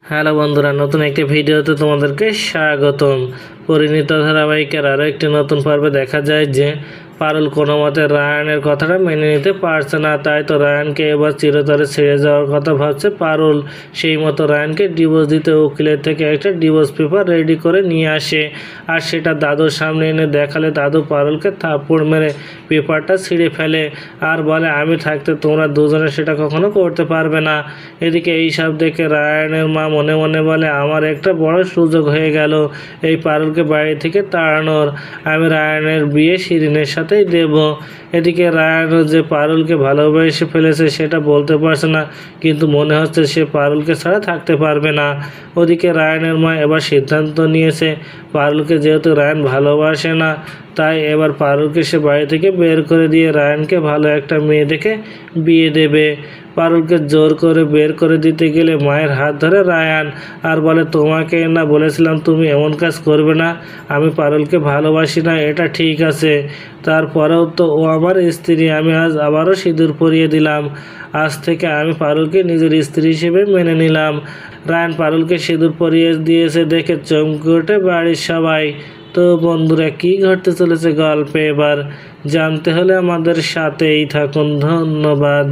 Hello বন্ধুরা, নতুন একটি ভিডিওতে তোমাদেরকে স্বাগতম। পরিণীত ধারাবাহিকের আরও একটি নতুন পর্বে দেখা যায় যে পারুল কোনো মতে রায়ানের কথাটা মেনে নিতে পারছে না, তাই তো রায়ানকে এবার চিরতরে ছেড়ে যাওয়ার কথা ভাবছে পারুল। সেই মতো রায়ানকে ডিভোর্স দিতে উকিলের থেকে একটা ডিভোর্স পেপার রেডি করে নিয়ে আসে, আর সেটা দাদুর সামনে এনে দেখালে দাদু পারুলকে থাপ্পড় মেরে পেপারটা ছিঁড়ে ফেলে আর বলে, আমি থাকতে তোমরা দুজনে সেটা কখনো করতে পারবে না। এদিকে এইসব দেখে রায়ানের মা মনে মনে বলে, আমার একটা বড় সুযোগ হয়ে গেল এই পারুলকে বাড়ি থেকে তাড়ানোর। আমি রায়ানের বিয়ে শিরিনের সাথেই দেব। এদিকে রায়ানও যে পারুলকে ভালোবেসে ফেলেছে সেটা বলতে পারছে না, কিন্তু মনে হচ্ছে সে পারুলকে ছাড়া থাকতে পারবে না। ওদিকে রায়ানের মা এবার সিদ্ধান্ত নিয়েছে, পারুলকে যেহেতু রায়ান ভালোবাসে না, তাই এবার পারুলকে সে বাড়ি থেকে বের করে দিয়ে রায়ানকে ভালো একটা মেয়ে দেখে বিয়ে দেবে। পারুলকে জোর করে বের করে দিতে গেলে মায়ের হাত ধরে রায়ান আর বলে, তোমাকে না বলেছিলাম তুমি এমন কাজ করবে না। আমি পারুলকে ভালোবাসি না, এটা ঠিক আছে, তারপরেও তো ও আমার স্ত্রী। আমি আজ আবারও সিঁদুর পরিয়ে দিলাম। আজ থেকে আমি পারুলকে নিজের স্ত্রী হিসেবে মেনে নিলাম। রায়ান পারুলকে সিঁদুর পরিয়ে দিয়েছে দেখে চমকে ওঠে বাড়ির সবাই। তো বন্ধুরা, কি ঘটতে চলেছে গল্পে এবার জানতে হলে আমাদের সাথেই থাকুন। ধন্যবাদ।